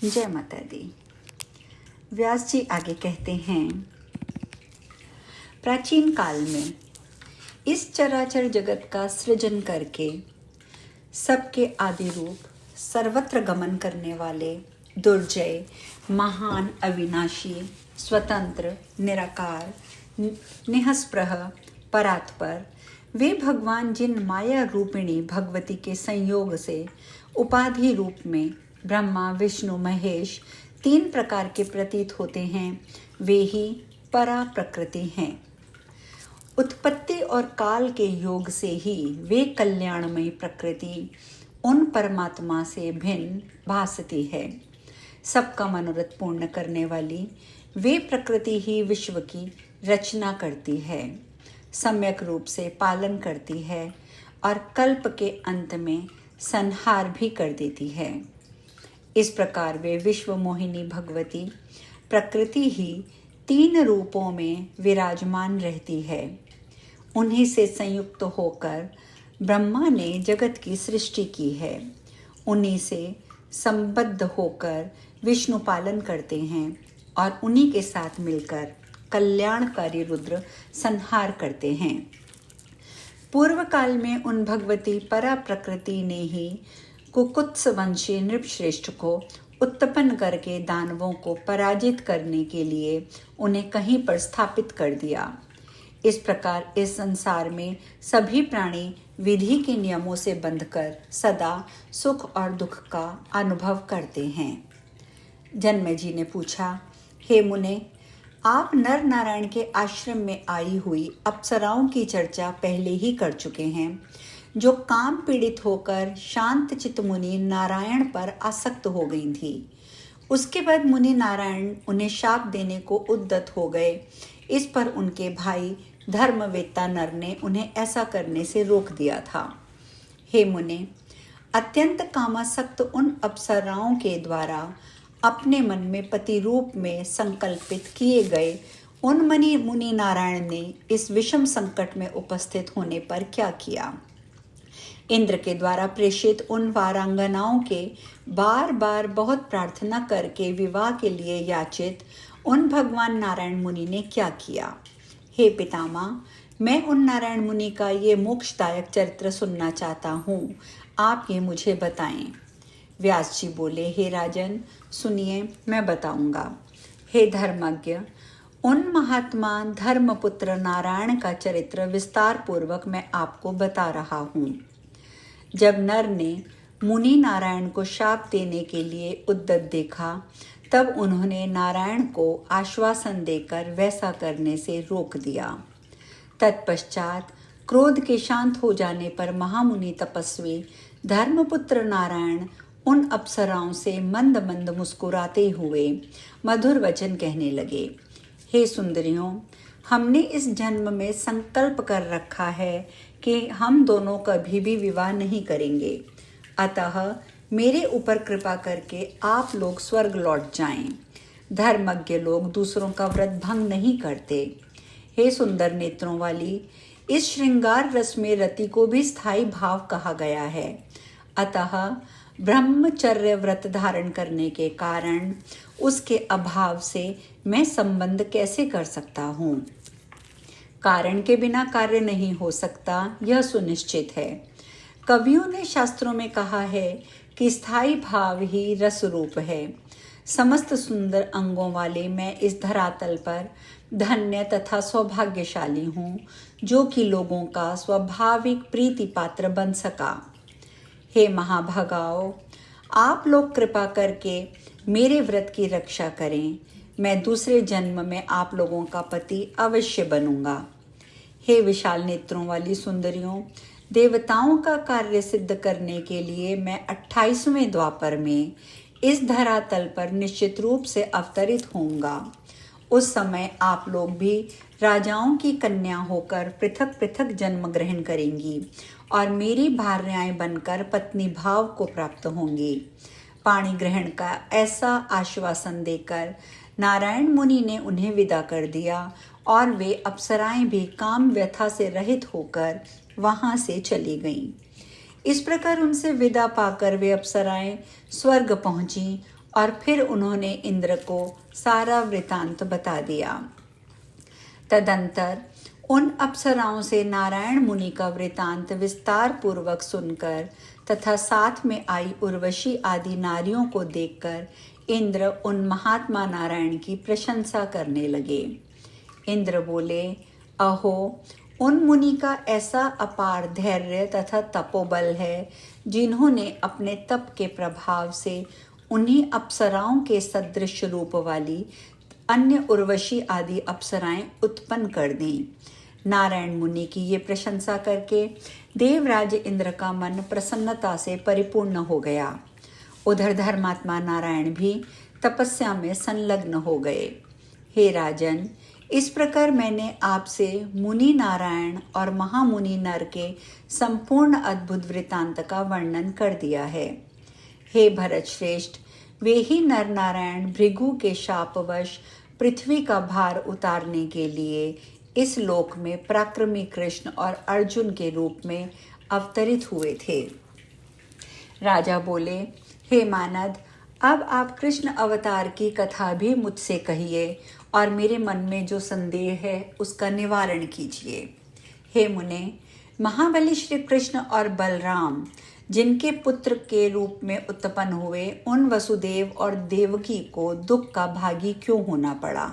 जय माता दी। व्यास जी आगे कहते हैं, प्राचीन काल में इस चराचर जगत का सृजन करके सबके आदि रूप सर्वत्र गमन करने वाले दुर्जय, महान, अविनाशी, स्वतंत्र, निराकार, निःस्पृह, परात्पर वे भगवान जिन माया रूपिणी भगवती के संयोग से उपाधि रूप में ब्रह्मा, विष्णु, महेश 3 प्रकार के प्रतीत होते हैं, वे ही परा प्रकृति हैं। उत्पत्ति और काल के योग से ही वे कल्याणमयी प्रकृति उन परमात्मा से भिन्न भासती है। सबका मनोरथ पूर्ण करने वाली वे प्रकृति ही विश्व की रचना करती है, सम्यक रूप से पालन करती है और कल्प के अंत में संहार भी कर देती है। इस प्रकार वे विश्व मोहिनी भगवती प्रकृति ही 3 रूपों में विराजमान रहती है। उन्हीं से संयुक्त होकर ब्रह्मा ने जगत की सृष्टि की है। उन्हीं से संबद्ध होकर विष्णु पालन करते हैं और उन्हीं के साथ मिलकर कल्याणकारी रुद्र संहार करते हैं। पूर्व काल में उन भगवती परा प्रकृति ने ही कुकुत्स वंशी नृपश्रेष्ठ को उत्पन्न करके दानवों को पराजित करने के लिए उन्हें कहीं पर स्थापित कर दिया। इस प्रकार इस संसार में सभी प्राणी विधि के नियमों से बंधकर सदा सुख और दुख का अनुभव करते हैं। जन्मे जी ने पूछा, हे मुने, आप नर नारायण के आश्रम में आई हुई अप्सराओं की चर्चा पहले ही कर चुके हैं, जो काम पीड़ित होकर शांत चित्त मुनि नारायण पर आसक्त हो गई थी। उसके बाद मुनि नारायण उन्हें शाप देने को उद्यत हो गए। इस पर उनके भाई धर्मवेत्ता नर ने उन्हें ऐसा करने से रोक दिया था। हे मुने, अत्यंत कामासक्त उन अप्सराओं के द्वारा अपने मन में पति रूप में संकल्पित किए गए उन मुनि नारायण ने इस विषम संकट में उपस्थित होने पर क्या किया? इंद्र के द्वारा प्रेषित उन वारांगनाओं के बार बार बहुत प्रार्थना करके विवाह के लिए याचित उन भगवान नारायण मुनि ने क्या किया? हे पितामह, मैं उन नारायण मुनि का ये मोक्षदायक चरित्र सुनना चाहता हूँ, आप ये मुझे बताएं। व्यास जी बोले, हे राजन, सुनिए, मैं बताऊंगा। हे धर्मज्ञ, उन महात्मा धर्मपुत्र नारायण का चरित्र विस्तार पूर्वक मैं आपको बता रहा हूँ। जब नर ने मुनि नारायण को शाप देने के लिए उद्यत देखा, तब उन्होंने नारायण को आश्वासन देकर वैसा करने से रोक दिया। तत्पश्चात क्रोध के शांत हो जाने पर महामुनि तपस्वी धर्मपुत्र नारायण उन अप्सराओं से मंद मंद मुस्कुराते हुए मधुर वचन कहने लगे, हे सुंदरियों, हमने इस जन्म में संकल्प कर रखा है कि हम दोनों कभी भी विवाह नहीं करेंगे। अतः मेरे ऊपर कृपा करके आप लोग स्वर्ग लौट जाएं। धर्मज्ञ लोग दूसरों का व्रत भंग नहीं करते। हे सुंदर नेत्रों वाली, इस श्रृंगार रस में रति को भी स्थायी भाव कहा गया है। अतः ब्रह्मचर्य व्रत धारण करने के कारण उसके अभाव से मैं संबंध कैसे कर सकता हूँ? कारण के बिना कार्य नहीं हो सकता, यह सुनिश्चित है। कवियों ने शास्त्रों में कहा है कि स्थायी भाव ही रस रूप है। समस्त सुंदर अंगों वाले मैं इस धरातल पर धन्य तथा सौभाग्यशाली हूँ, जो कि लोगों का स्वाभाविक प्रीति पात्र बन सका। हे महाभागाओ, आप लोग कृपा करके मेरे व्रत की रक्षा करें। मैं दूसरे जन्म में आप लोगों का पति अवश्य बनूंगा। हे विशाल नेत्रों वाली सुंदरियों, देवताओं का कार्य सिद्ध करने के लिए मैं 28वें द्वापर में इस धरातल पर निश्चित रूप से अवतरित होऊंगा। उस समय आप लोग भी राजाओं की कन्या होकर पृथक पृथक जन्म ग्रहण करेंगी और मेरी भार्याएं बनकर पत्नी भाव को प्राप्त होंगी। पाणी ग्रहण का ऐसा आश्वासन देकर नारायण मुनि ने उन्हें विदा कर दिया और वे अप्सराएं भी काम व्यथा से रहित होकर वहां से चली गईं। इस प्रकार उनसे विदा पाकर वे अप्सराएं स्वर्ग पहुंची और फिर उन्होंने इंद्र को सारा वृतांत बता दिया। तदंतर उन अप्सराओं से नारायण मुनि का वृतांत विस्तार पूर्वक सुनकर तथा साथ में आई उर्वशी आदि नारियों को देखकर इंद्र उन महात्मा नारायण की प्रशंसा करने लगे। इंद्र बोले, अहो, उन मुनि का ऐसा अपार धैर्य तथा तपोबल है जिन्होंने अपने तप के प्रभाव से उन्हीं अप्सराओं के सदृश रूप वाली अन्य उर्वशी आदि अप्सराएं उत्पन्न कर दी। नारायण मुनि की ये प्रशंसा करके देवराज इंद्र का मन प्रसन्नता से परिपूर्ण हो गया। उधर धर्मात्मा नारायण भी तपस्या में संलग्न हो गए। हे राजन, इस प्रकार मैंने आपसे मुनि नारायण और महामुनि नर के संपूर्ण अद्भुत वृतांत का वर्णन कर दिया है। हे भरत श्रेष्ठ, वे ही नर नारायण भृगु के शापवश पृथ्वी का भार उतारने के लिए इस लोक में पराक्रमी कृष्ण और अर्जुन के रूप में अवतरित हुए थे। राजा बोले, हे मानद, अब आप कृष्ण अवतार की कथा भी मुझसे कहिए और मेरे मन में जो संदेह है उसका निवारण कीजिए। हे मुने, महाबली श्री कृष्ण और बलराम जिनके पुत्र के रूप में उत्पन्न हुए, उन वसुदेव और देवकी को दुख का भागी क्यों होना पड़ा?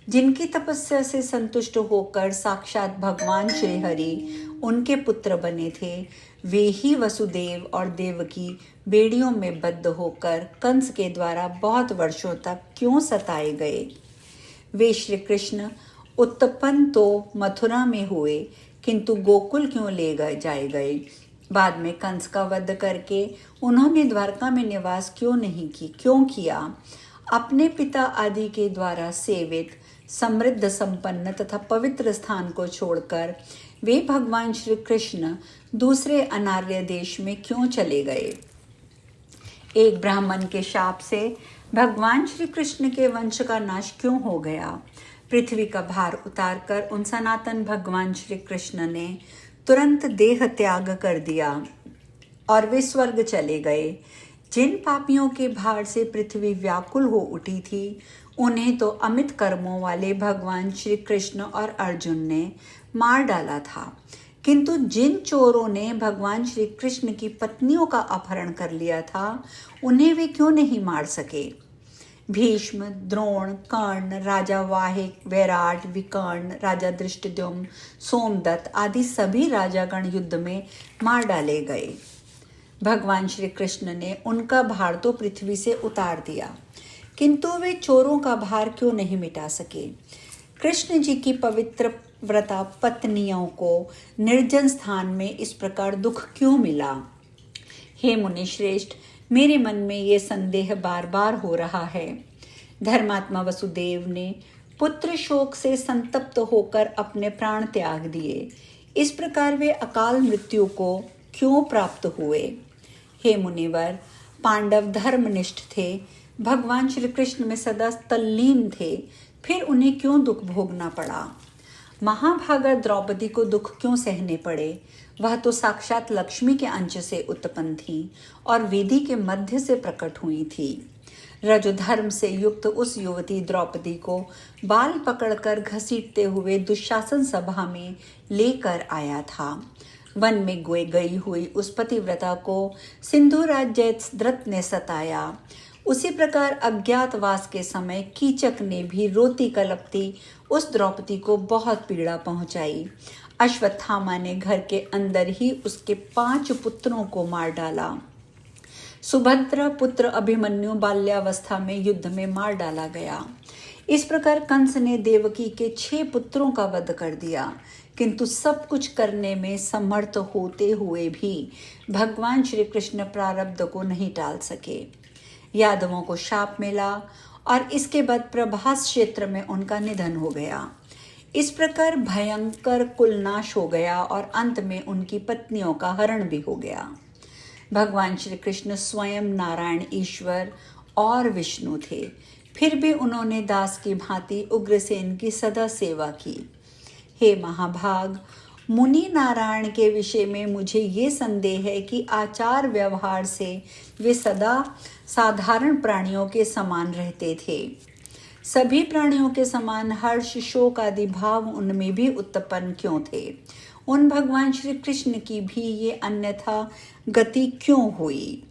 जिनकी तपस्या से संतुष्ट होकर साक्षात भगवान श्री हरि उनके पुत्र बने थे, वे ही वसुदेव और देवकी बेड़ियों में बद्ध होकर कंस के द्वारा बहुत वर्षों तक क्यों सताए गए? वे श्री कृष्ण उत्पन्न तो मथुरा में हुए, किंतु गोकुल क्यों ले जाए गए? बाद में कंस का वध करके उन्होंने द्वारका में निवास क्यों किया? अपने पिता आदि के द्वारा सेवित समृद्ध संपन्न तथा पवित्र स्थान को छोड़कर वे भगवान श्री कृष्ण दूसरे अनार्य देश में क्यों चले गए? एक ब्राह्मण के शाप से भगवान श्री कृष्ण के वंश का नाश क्यों हो गया? पृथ्वी का भार उतारकर उन सनातन भगवान श्री कृष्ण ने तुरंत देह त्याग कर दिया और वे स्वर्ग चले गए। जिन पापियों के भार से पृथ्वी व्याकुल हो उठी थी, उन्हें तो अमित कर्मों वाले भगवान श्री कृष्ण और अर्जुन ने मार डाला था, किंतु जिन चोरों ने भगवान श्री कृष्ण की पत्नियों का अपहरण कर लिया था, उन्हें वे क्यों नहीं मार सके? भीष्म, द्रोण, कर्ण, राजा वाहिक, वैराट, विकर्ण, राजा दृष्टद्युम्न, सोमदत्त आदि सभी राजागण युद्ध में मार डाले गए। भगवान श्री कृष्ण ने उनका भार तो पृथ्वी से उतार दिया, किंतु वे चोरों का भार क्यों नहीं मिटा सके? कृष्ण जी की पवित्र व्रता पत्नियों को निर्जन स्थान में इस प्रकार दुख क्यों मिला? हे मुनि श्रेष्ठ, मेरे मन में ये संदेह बार बार हो रहा है। धर्मात्मा वसुदेव ने पुत्र शोक से संतप्त होकर अपने प्राण त्याग दिए। इस प्रकार वे अकाल मृत्यु को क्यों प्राप्त हुए? हे मुनिवर, पांडव धर्मनिष्ठ थे, भगवान श्री कृष्ण में सदा तल्लीन थे, फिर उन्हें क्यों दुख भोगना पड़ा? महाभागा द्रौपदी को दुख क्यों सहने पड़े? वह तो साक्षात लक्ष्मी के अंश से उत्पन्न थी और वेदी के मध्य से प्रकट हुई थी। रजोधर्म से युक्त उस युवती द्रौपदी को बाल पकड़कर घसीटते हुए दुशासन सभा में लेकर आया था। वन में गई हुई उस पतिव्रता को सिंधुराज जयद्रथ ने सताया। उसी प्रकार अज्ञातवास के समय कीचक ने भी रोती कलपती उस द्रौपदी को बहुत पीड़ा पहुंचाई। अश्वत्थामा ने घर के अंदर ही उसके 5 पुत्रों को मार डाला। सुभद्रा पुत्र अभिमन्यु बाल्यावस्था में युद्ध में मार डाला गया। इस प्रकार कंस ने देवकी के 6 पुत्रों का वध कर दिया, किंतु सब कुछ करने में समर्थ होते हुए भी भगवान श्री कृष्ण प्रारब्ध को नहीं टाल सके। यादवों को शाप मिला और इसके बाद प्रभास क्षेत्र में उनका निधन हो गया। इस प्रकार भयंकर कुलनाश हो गया और अंत में उनकी पत्नियों का हरण भी हो गया। भगवान श्री कृष्ण स्वयं नारायण ईश्वर और विष्णु थे, फिर भी उन्होंने दास की भांति उग्रसेन की सदा सेवा की। हे महाभाग, मुनि नारायण के विषय में मुझे ये संदेह है कि आचार व्यवहार से वे सदा साधारण प्राणियों के समान रहते थे। सभी प्राणियों के समान हर्ष शोक आदि भाव उनमें भी उत्पन्न क्यों थे? उन भगवान श्री कृष्ण की भी ये अन्यथा गति क्यों हुई?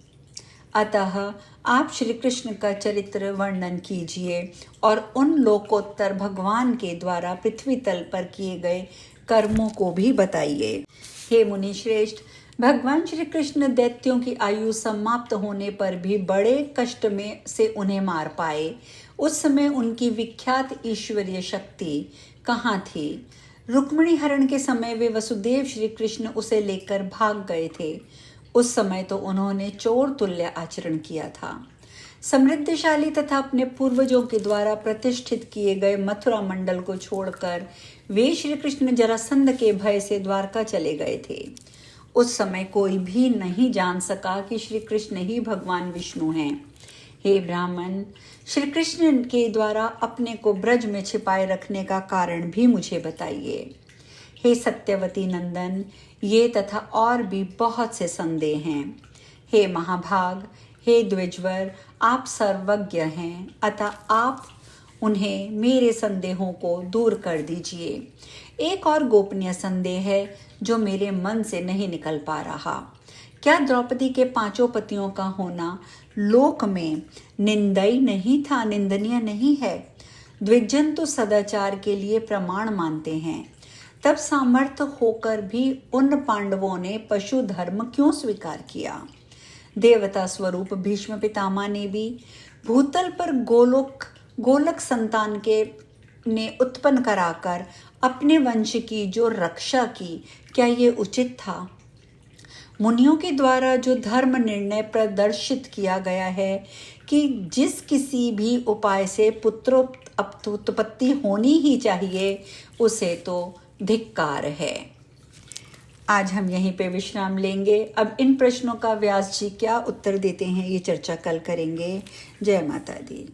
अतः आप श्री कृष्ण का चरित्र वर्णन कीजिए और उन लोकोत्तर भगवान के द्वारा पृथ्वी तल पर किए गए कर्मों को भी बताइए। हे मुनि श्रेष्ठ, भगवान श्री कृष्ण दैत्यों की आयु समाप्त होने पर भी बड़े कष्ट में से उन्हें मार पाए। उस समय उनकी विख्यात ईश्वरीय शक्ति कहाँ थी? रुक्मिणी हरण के समय वे वसुदेव श्री कृष्ण उसे लेकर भाग गए थे। उस समय तो उन्होंने चोर तुल्य आचरण किया था। समृद्धशाली तथा अपने पूर्वजों के द्वारा प्रतिष्ठित किए गए मथुरा मंडल को छोड़कर वे श्री कृष्ण जरासंध के भय से द्वारका चले गए थे। उस समय कोई भी नहीं जान सका कि श्री कृष्ण ही भगवान विष्णु हैं। हे ब्राह्मण, श्री कृष्ण के द्वारा अपने को ब्रज में छिपाए रखने का कारण भी मुझे बताइए। हे सत्यवती नंदन, ये तथा और भी बहुत से संदेह हैं। हे महाभाग, हे द्विजवर, आप सर्वज्ञ हैं, अतः आप उन्हें मेरे संदेहों को दूर कर दीजिए। एक और गोपनीय संदेह है जो मेरे मन से नहीं निकल पा रहा। क्या द्रौपदी के 5 पतियों का होना लोक में निंदनीय नहीं था, निंदनीय नहीं है? द्विजन तो सदाचार के लिए प्रमाण मानते हैं, तब सामर्थ्य होकर भी उन पांडवों ने पशु धर्म क्यों स्वीकार किया? देवता स्वरूप भीष्म पितामह ने भी भूतल पर गोलक संतान के ने उत्पन्न कराकर अपने वंश की जो रक्षा की, क्या ये उचित था? मुनियों के द्वारा जो धर्म निर्णय प्रदर्शित किया गया है कि जिस किसी भी उपाय से पुत्रोत्पत्ति होनी ही चाहिए, उसे तो धिक्कार है। आज हम यहीं पे विश्राम लेंगे। अब इन प्रश्नों का व्यास जी क्या उत्तर देते हैं, ये चर्चा कल करेंगे। जय माता दी।